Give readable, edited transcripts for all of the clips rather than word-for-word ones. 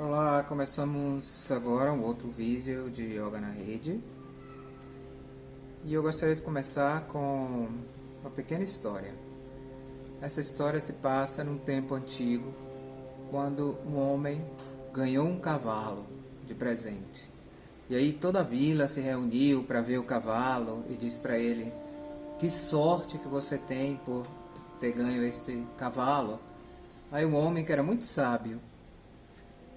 Olá, começamos agora um outro vídeo de Yoga na Rede. E eu gostaria de começar com uma pequena história. Essa história se passa num tempo antigo, quando um homem ganhou um cavalo de presente. E aí toda a vila se reuniu para ver o cavalo e disse para ele: "Que sorte que você tem por ter ganho este cavalo." Aí o homem, que era muito sábio,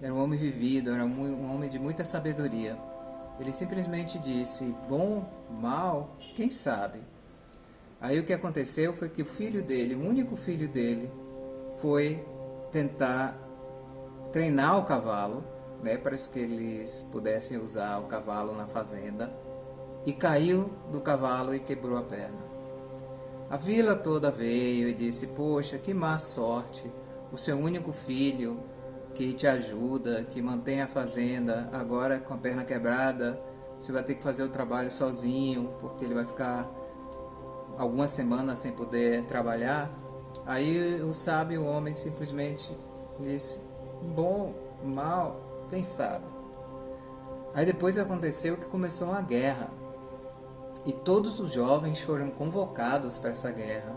era um homem vivido, era um homem de muita sabedoria. Ele simplesmente disse: "Bom, mal, quem sabe?" Aí o que aconteceu foi que o filho dele, o único filho dele, foi tentar treinar o cavalo, né, para que eles pudessem usar o cavalo na fazenda, e caiu do cavalo e quebrou a perna. A vila toda veio e disse: "Poxa, que má sorte, o seu único filho que te ajuda, que mantém a fazenda, agora com a perna quebrada, você vai ter que fazer o trabalho sozinho, porque ele vai ficar algumas semanas sem poder trabalhar." Aí o sábio homem simplesmente disse: "Bom, mal, quem sabe?" Aí depois aconteceu que começou uma guerra. E todos os jovens foram convocados para essa guerra,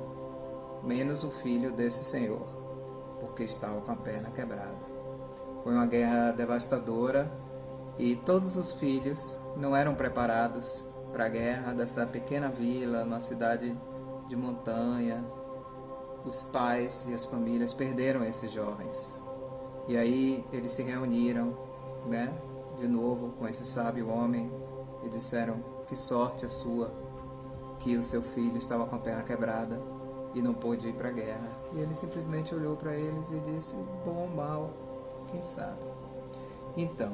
menos o filho desse senhor, porque estava com a perna quebrada. Foi uma guerra devastadora e todos os filhos não eram preparados para a guerra dessa pequena vila, numa cidade de montanha. Os pais e as famílias perderam esses jovens. E aí eles se reuniram, né, de novo com esse sábio homem e disseram: "Que sorte a sua, que o seu filho estava com a perna quebrada e não pôde ir para a guerra." E ele simplesmente olhou para eles e disse: "Bom, mal, quem sabe?" Então,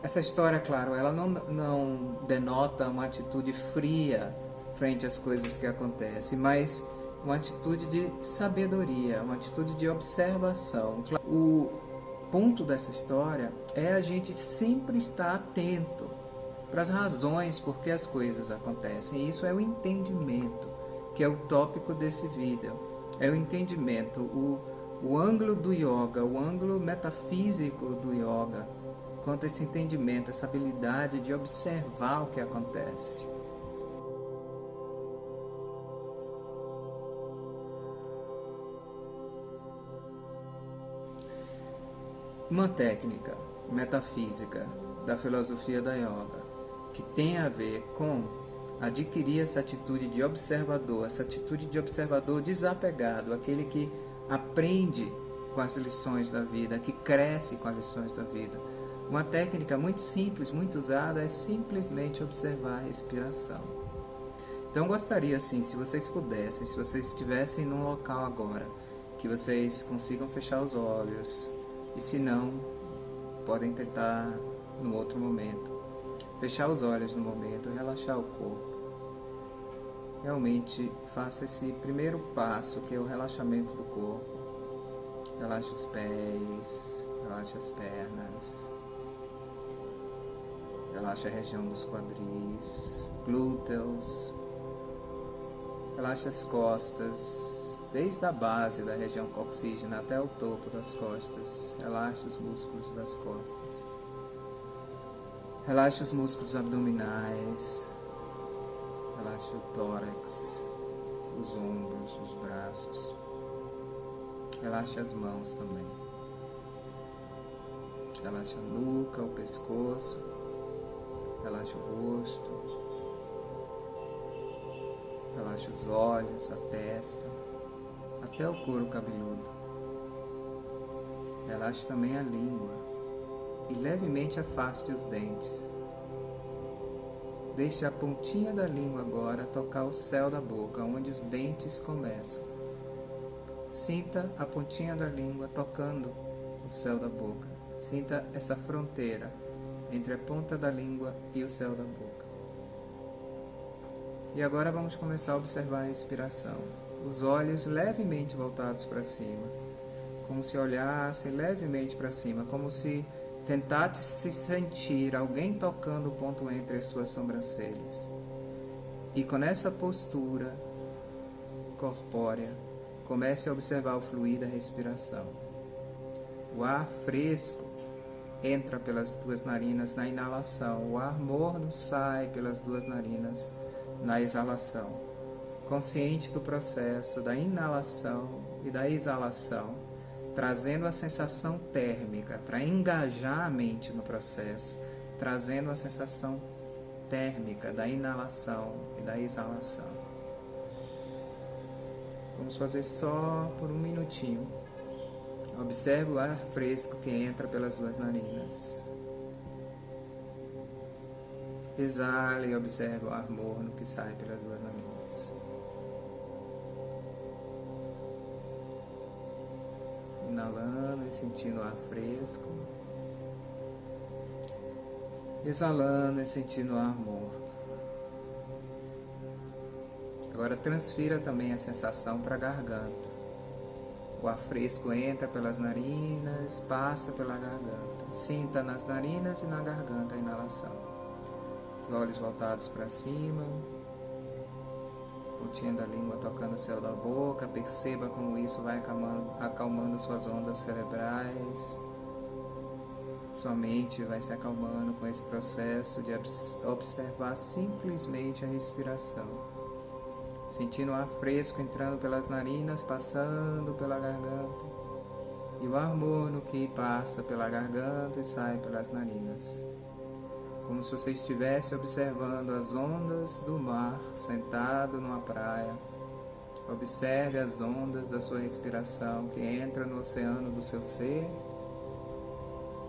essa história, claro, ela não denota uma atitude fria frente às coisas que acontecem, mas uma atitude de sabedoria, uma atitude de observação. O ponto dessa história é a gente sempre estar atento para as razões por que as coisas acontecem. E isso é o entendimento, que é o tópico desse vídeo. É o entendimento, o ângulo do yoga, o ângulo metafísico do yoga, quanto a esse entendimento, essa habilidade de observar o que acontece. Uma técnica metafísica da filosofia da yoga que tem a ver com adquirir essa atitude de observador desapegado, aquele que aprende com as lições da vida, que cresce com as lições da vida. Uma técnica muito simples, muito usada, é simplesmente observar a respiração. Então gostaria, assim, se vocês pudessem, se vocês estivessem num local agora, que vocês consigam fechar os olhos, e se não, podem tentar no outro momento. Fechar os olhos no momento, relaxar o corpo. Realmente faça esse primeiro passo, que é o relaxamento do corpo. Relaxe os pés, relaxe as pernas, relaxe a região dos quadris, glúteos, relaxe as costas, desde a base da região coxígena até o topo das costas. Relaxe os músculos das costas. Relaxe os músculos abdominais. Relaxe o tórax, os ombros, os braços. Relaxe as mãos também. Relaxe a nuca, o pescoço. Relaxe o rosto. Relaxe os olhos, a testa, até o couro cabeludo. Relaxe também a língua e levemente afaste os dentes. Deixe a pontinha da língua agora tocar o céu da boca, onde os dentes começam. Sinta a pontinha da língua tocando o céu da boca. Sinta essa fronteira entre a ponta da língua e o céu da boca. E agora vamos começar a observar a respiração. Os olhos levemente voltados para cima, como se olhassem levemente para cima, como se tentasse se sentir alguém tocando o ponto entre as suas sobrancelhas. E com essa postura corpórea, comece a observar o fluir da respiração. O ar fresco entra pelas duas narinas na inalação, o ar morno sai pelas duas narinas na exalação. Consciente do processo da inalação e da exalação, trazendo a sensação térmica para engajar a mente no processo, trazendo a sensação térmica da inalação e da exalação. Vamos fazer só por um minutinho. Observe o ar fresco que entra pelas duas narinas. Exale e observe o ar morno que sai pelas duas narinas. Inalando e sentindo o ar fresco. Exalando e sentindo o ar morto. Agora transfira também a sensação para a garganta. O ar fresco entra pelas narinas, passa pela garganta. Sinta nas narinas e na garganta a inalação. Os olhos voltados para cima. Pontinha da língua tocando o céu da boca. Perceba como isso vai acalmando suas ondas cerebrais. Sua mente vai se acalmando com esse processo de observar simplesmente a respiração. Sentindo o ar fresco entrando pelas narinas, passando pela garganta. E o ar morno que passa pela garganta e sai pelas narinas. Como se você estivesse observando as ondas do mar, sentado numa praia. Observe as ondas da sua respiração que entra no oceano do seu ser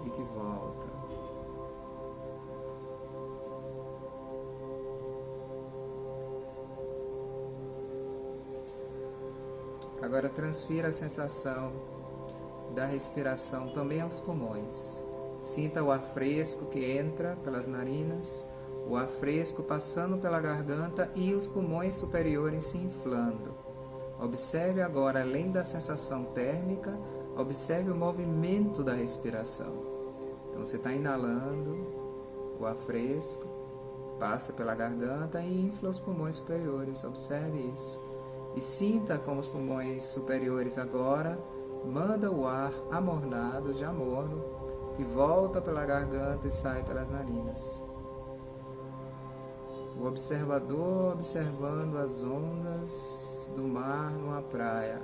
e que volta. Agora transfira a sensação da respiração também aos pulmões. Sinta o ar fresco que entra pelas narinas, o ar fresco passando pela garganta e os pulmões superiores se inflando. Observe agora, além da sensação térmica, observe o movimento da respiração. Então você está inalando o ar fresco, passa pela garganta e infla os pulmões superiores. Observe isso. E sinta como os pulmões superiores agora manda o ar amornado, já morno, que volta pela garganta e sai pelas narinas. O observador observando as ondas do mar numa praia.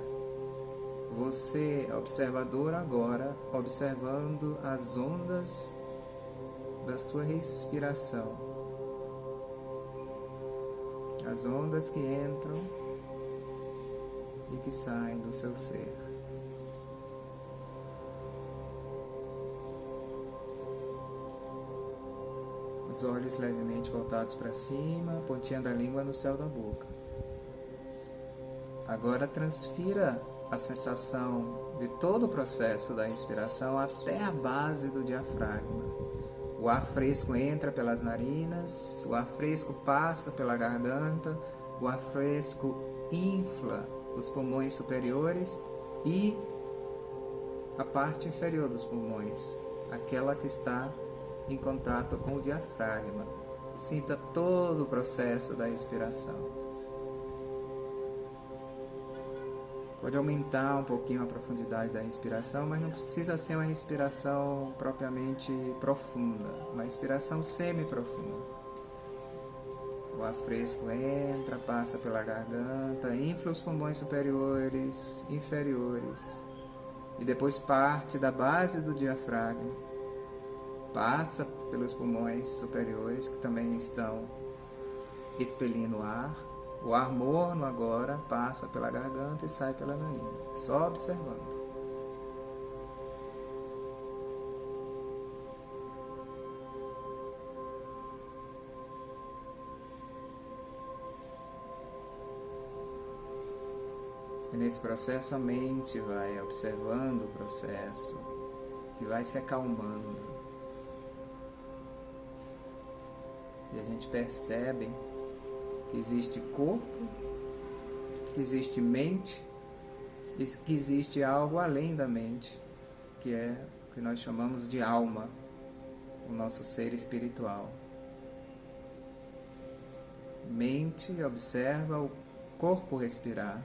Você, observador agora, observando as ondas da sua respiração. As ondas que entram e que saem do seu ser. Os olhos levemente voltados para cima, pontinha da língua no céu da boca. Agora transfira a sensação de todo o processo da inspiração até a base do diafragma. O ar fresco entra pelas narinas, o ar fresco passa pela garganta, o ar fresco infla os pulmões superiores e a parte inferior dos pulmões, aquela que está em contato com o diafragma. Sinta todo o processo da respiração. Pode aumentar um pouquinho a profundidade da respiração, mas não precisa ser uma respiração propriamente profunda, uma respiração semi-profunda. O ar fresco entra, passa pela garganta, infla os pulmões superiores, inferiores, e depois parte da base do diafragma, passa pelos pulmões superiores, que também estão expelindo ar. O ar morno agora passa pela garganta e sai pela narina, só observando. E nesse processo a mente vai observando o processo e vai se acalmando. E a gente percebe que existe corpo, que existe mente e que existe algo além da mente, que é o que nós chamamos de alma, o nosso ser espiritual. Mente observa o corpo respirar.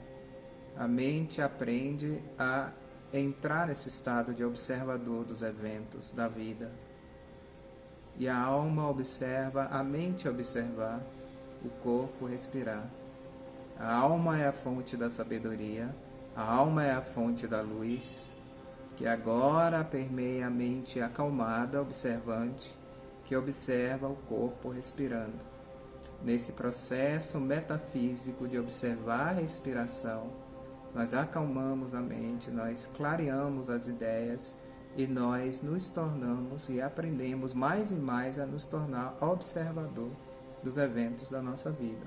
A mente aprende a entrar nesse estado de observador dos eventos da vida. E a alma observa, a mente observar, o corpo respirar. A alma é a fonte da sabedoria, a alma é a fonte da luz, que agora permeia a mente acalmada, observante, que observa o corpo respirando. Nesse processo metafísico de observar a respiração, nós acalmamos a mente, nós clareamos as ideias e nós nos tornamos e aprendemos mais e mais a nos tornar observador dos eventos da nossa vida.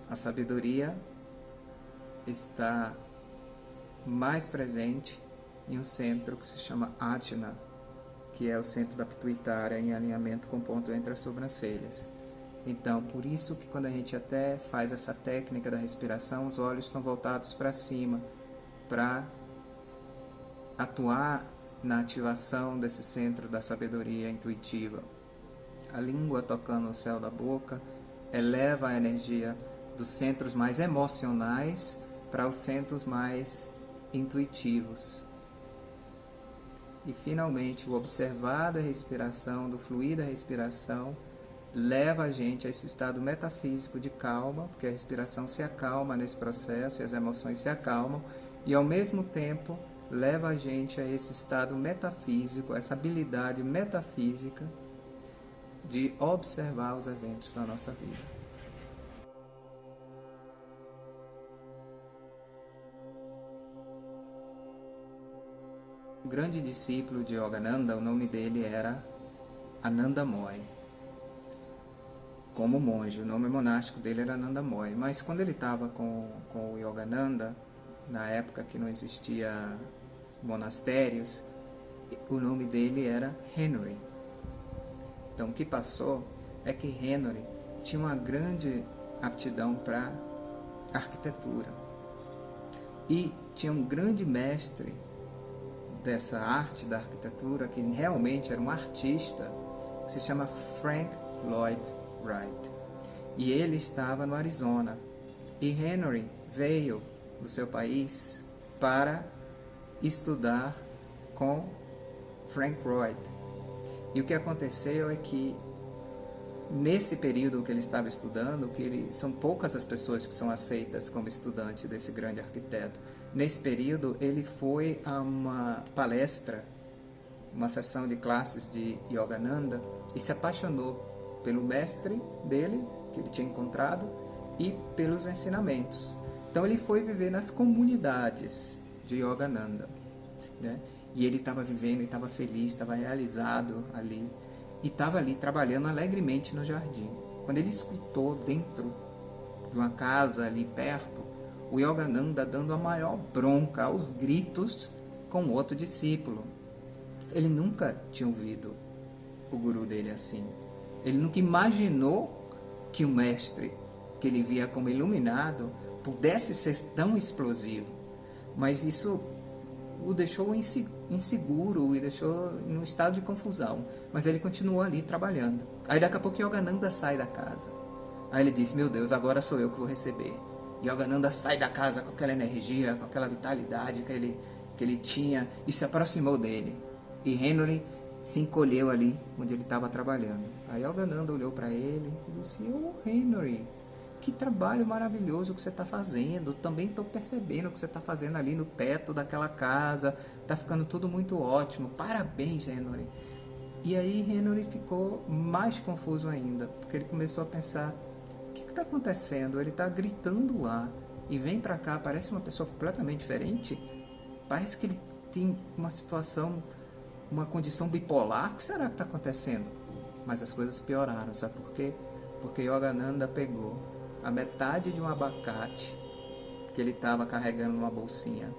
A sabedoria está mais presente em um centro que se chama Ajna, que é o centro da pituitária em alinhamento com o ponto entre as sobrancelhas. Então, por isso que quando a gente até faz essa técnica da respiração, os olhos estão voltados para cima, para atuar na ativação desse centro da sabedoria intuitiva. A língua tocando o céu da boca eleva a energia dos centros mais emocionais para os centros mais intuitivos. E finalmente o observar da respiração, do fluir da respiração, leva a gente a esse estado metafísico de calma, porque a respiração se acalma nesse processo e as emoções se acalmam, e ao mesmo tempo leva a gente a esse estado metafísico, essa habilidade metafísica de observar os eventos da nossa vida. O grande discípulo de Yogananda, o nome dele era Anandamoy. Como monge, o nome monástico dele era Anandamoy. Mas quando ele estava com o Yogananda, na época que não existia monastérios, o nome dele era Henry. Então o que passou é que Henry tinha uma grande aptidão para arquitetura. E tinha um grande mestre dessa arte da arquitetura, que realmente era um artista, que se chama Frank Lloyd Wright. E ele estava no Arizona. E Henry veio do seu país para estudar com Frank Lloyd. E o que aconteceu é que nesse período que ele estava estudando, são poucas as pessoas que são aceitas como estudante desse grande arquiteto. Nesse período, ele foi a uma palestra, uma sessão de classes de Yogananda, e se apaixonou pelo mestre dele, que ele tinha encontrado, e pelos ensinamentos. Então ele foi viver nas comunidades de Yogananda, né? E ele estava vivendo, estava feliz, estava realizado ali, e estava ali trabalhando alegremente no jardim. Quando ele escutou dentro de uma casa ali perto, o Yogananda dando a maior bronca aos gritos com outro discípulo. Ele nunca tinha ouvido o guru dele assim. Ele nunca imaginou que o mestre, que ele via como iluminado, pudesse ser tão explosivo. Mas isso o deixou inseguro e deixou em um estado de confusão. Mas ele continuou ali trabalhando. Aí daqui a pouco Yogananda sai da casa. Aí ele disse: meu Deus, agora sou eu que vou receber. Yogananda sai da casa com aquela energia, com aquela vitalidade que ele tinha, e se aproximou dele. E Henry se encolheu ali onde ele estava trabalhando. Aí Yogananda olhou para ele e disse: Henry, que trabalho maravilhoso que você está fazendo. Também estou percebendo o que você está fazendo ali no teto daquela casa. Está ficando tudo muito ótimo. Parabéns, Henry. E aí Henry ficou mais confuso ainda, porque ele começou a pensar: o que está acontecendo? Ele está gritando lá e vem para cá, parece uma pessoa completamente diferente. Parece que ele tem uma situação, uma condição bipolar. O que será que está acontecendo? Mas as coisas pioraram, sabe por quê? Porque Yogananda pegou a metade de um abacate que ele estava carregando numa bolsinha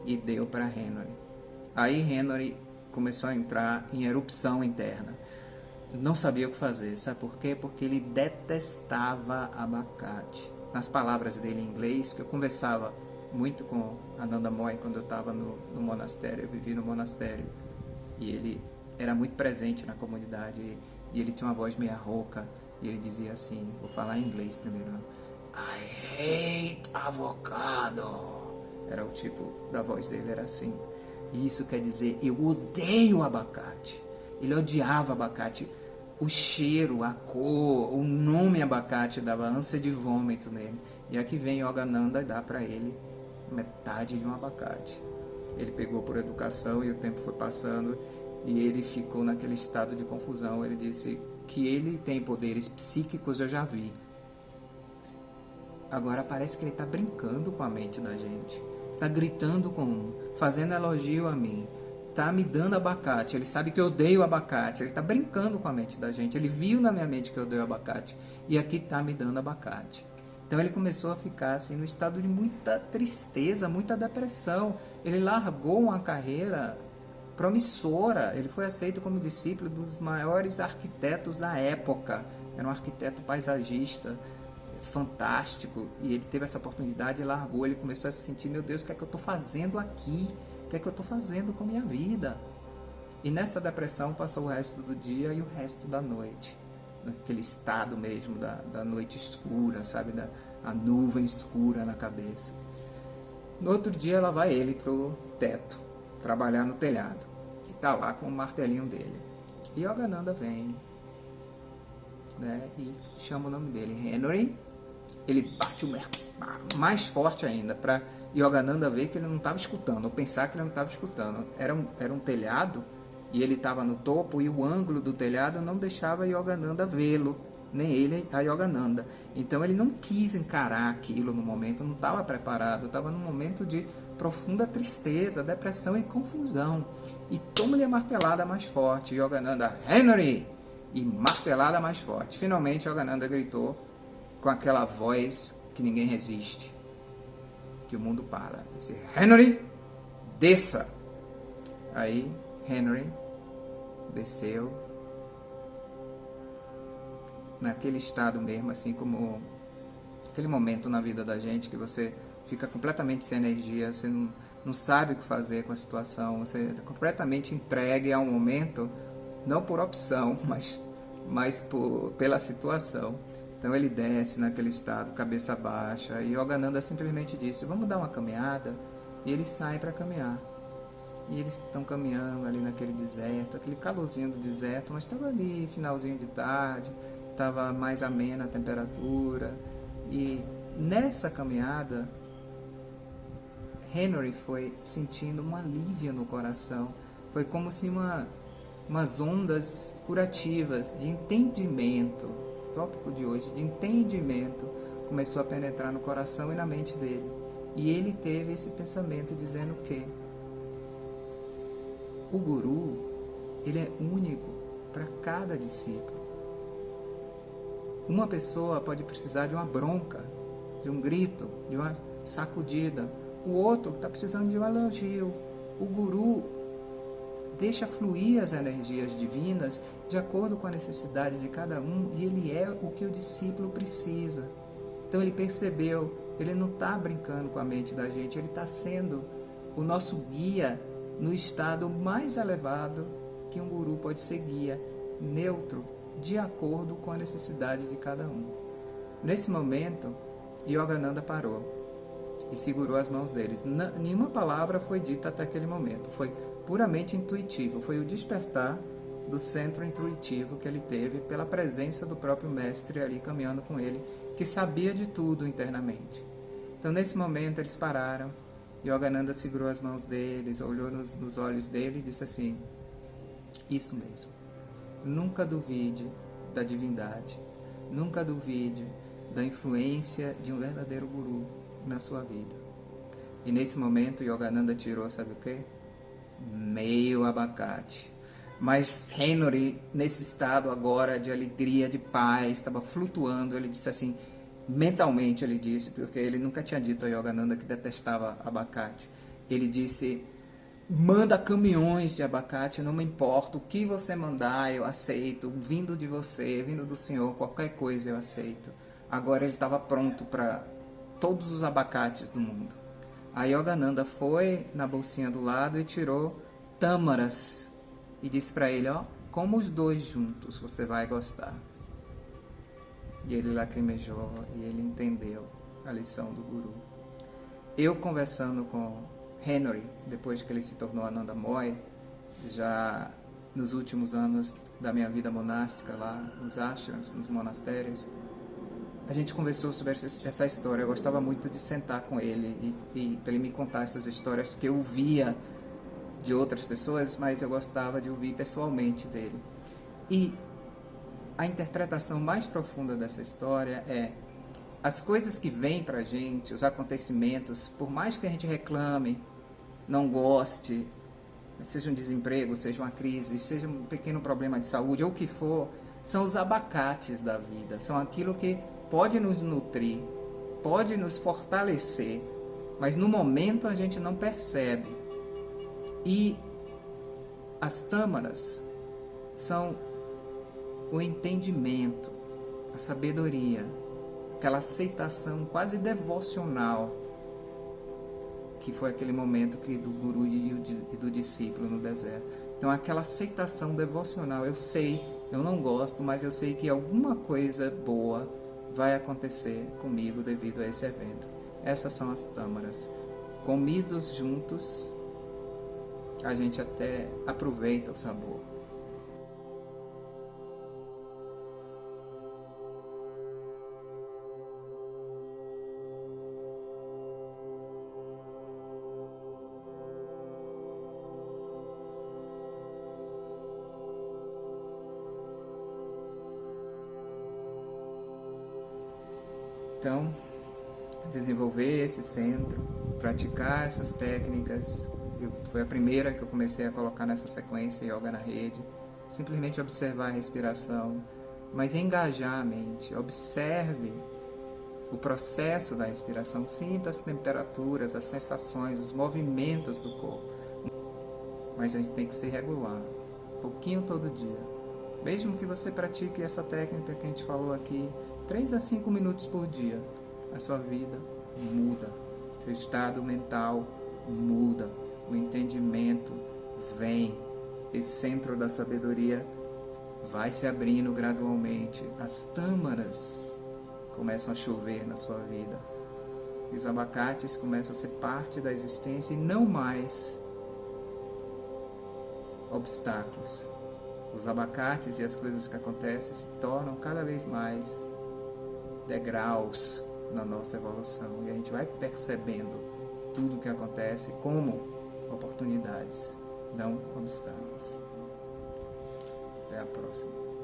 e deu para Henry. Aí Henry começou a entrar em erupção interna. Não sabia o que fazer, sabe por quê? Porque ele detestava abacate. Nas palavras dele em inglês, que eu conversava muito com Anandamoy quando eu estava no monastério, eu vivi no monastério, e ele era muito presente na comunidade, E ele tinha uma voz meio rouca. E ele dizia assim, vou falar em inglês primeiro. I hate avocado. Era o tipo da voz dele, era assim. E isso quer dizer, eu odeio abacate. Ele odiava abacate. O cheiro, a cor, o nome abacate dava ânsia de vômito nele. E aqui vem Yogananda e dá para ele metade de um abacate. Ele pegou por educação e o tempo foi passando e ele ficou naquele estado de confusão. Ele disse que ele tem poderes psíquicos, eu já vi. Agora parece que ele está brincando com a mente da gente. Está gritando com um, fazendo elogio a mim. Está me dando abacate. Ele sabe que eu odeio abacate. Ele está brincando com a mente da gente. Ele viu na minha mente que eu odeio abacate. E aqui está me dando abacate. Então ele começou a ficar assim, no estado de muita tristeza, muita depressão. Ele largou uma carreira promissora. Ele foi aceito como discípulo dos maiores arquitetos da época. Era um arquiteto paisagista fantástico. E ele teve essa oportunidade e largou. Ele começou a se sentir, meu Deus, o que é que eu estou fazendo aqui? O que é que eu estou fazendo com a minha vida? E nessa depressão passou o resto do dia e o resto da noite. Naquele estado mesmo da noite escura, sabe? A nuvem escura na cabeça. No outro dia, lá vai ele pro teto, trabalhar no telhado. E tá lá com o martelinho dele. E Yogananda vem, né? E chama o nome dele, Henry. Ele bate mais forte ainda, para Yogananda ver que ele não estava escutando, ou pensar que ele não estava escutando. Era um telhado, e ele estava no topo, e o ângulo do telhado não deixava Yogananda vê-lo, nem ele a Yogananda. Então ele não quis encarar aquilo no momento, não estava preparado, estava num momento de profunda tristeza, depressão e confusão. E toma-lhe a martelada mais forte, Yogananda, Henry! E martelada mais forte. Finalmente Yogananda gritou com aquela voz que ninguém resiste, que o mundo para. Disse, Henry, desça! Aí Henry desceu, naquele estado mesmo, assim como aquele momento na vida da gente que você fica completamente sem energia, você não sabe o que fazer com a situação, você é completamente entregue a um momento, não por opção, mas pela situação. Então ele desce naquele estado, cabeça baixa, e Yogananda simplesmente disse, vamos dar uma caminhada, e eles saem para caminhar. E eles estão caminhando ali naquele deserto, aquele calorzinho do deserto, mas estava ali, finalzinho de tarde, estava mais amena a temperatura. E nessa caminhada, Henry foi sentindo um alívio no coração. Foi como se umas ondas curativas de entendimento, tópico de hoje, de entendimento, começou a penetrar no coração e na mente dele. E ele teve esse pensamento dizendo que o guru, ele é único para cada discípulo. Uma pessoa pode precisar de uma bronca, de um grito, de uma sacudida. O outro está precisando de um elogio. O guru deixa fluir as energias divinas de acordo com a necessidade de cada um, e ele é o que o discípulo precisa. Então ele percebeu, ele não está brincando com a mente da gente, ele está sendo o nosso guia no estado mais elevado que um guru pode ser guia, neutro, de acordo com a necessidade de cada um. Nesse momento, Yogananda parou e segurou as mãos deles. Nenhuma palavra foi dita até aquele momento, foi puramente intuitivo, foi o despertar do centro intuitivo que ele teve pela presença do próprio mestre ali caminhando com ele, que sabia de tudo internamente. Então nesse momento eles pararam, Yogananda segurou as mãos deles, olhou nos olhos dele e disse assim, isso mesmo, nunca duvide da divindade, nunca duvide da influência de um verdadeiro guru na sua vida. E nesse momento Yogananda tirou, sabe o quê? Meio abacate. Mas Henry, nesse estado agora de alegria, de paz, estava flutuando, ele disse assim, mentalmente ele disse, porque ele nunca tinha dito a Yogananda que detestava abacate. Ele disse, manda caminhões de abacate, não me importa, o que você mandar eu aceito, vindo de você, vindo do Senhor, qualquer coisa eu aceito. Agora ele estava pronto para todos os abacates do mundo. A Yogananda foi na bolsinha do lado e tirou tâmaras e disse para ele, ó, como os dois juntos você vai gostar. E ele lacrimejou e ele entendeu a lição do Guru. Eu conversando com Henry, depois que ele se tornou Ananda Moy, já nos últimos anos da minha vida monástica lá, nos ashrams, nos monastérios, a gente conversou sobre essa história. Eu gostava muito de sentar com ele e para ele me contar essas histórias que eu via de outras pessoas, mas eu gostava de ouvir pessoalmente dele. E a interpretação mais profunda dessa história é: as coisas que vêm pra gente, os acontecimentos, por mais que a gente reclame, não goste, seja um desemprego, seja uma crise, seja um pequeno problema de saúde, ou o que for, são os abacates da vida, são aquilo que pode nos nutrir, pode nos fortalecer, mas no momento a gente não percebe. E as tâmaras são o entendimento, a sabedoria, aquela aceitação quase devocional, que foi aquele momento do guru e do discípulo no deserto. Então aquela aceitação devocional, eu sei, eu não gosto, mas eu sei que alguma coisa boa vai acontecer comigo devido a esse evento. Essas são as tâmaras. Comidos juntos, a gente até aproveita o sabor. Então, desenvolver esse centro, praticar essas técnicas, foi a primeira que eu comecei a colocar nessa sequência Yoga na Rede, simplesmente observar a respiração, mas engajar a mente, observe o processo da respiração, sinta as temperaturas, as sensações, os movimentos do corpo, mas a gente tem que se regular, um pouquinho todo dia, mesmo que você pratique essa técnica que a gente falou aqui, 3 a 5 minutos por dia, a sua vida muda, seu estado mental muda, o entendimento vem, esse centro da sabedoria vai se abrindo gradualmente, as tâmaras começam a chover na sua vida, e os abacates começam a ser parte da existência e não mais obstáculos. Os abacates e as coisas que acontecem se tornam cada vez mais degraus na nossa evolução e a gente vai percebendo tudo o que acontece como oportunidades, não obstáculos. Até a próxima.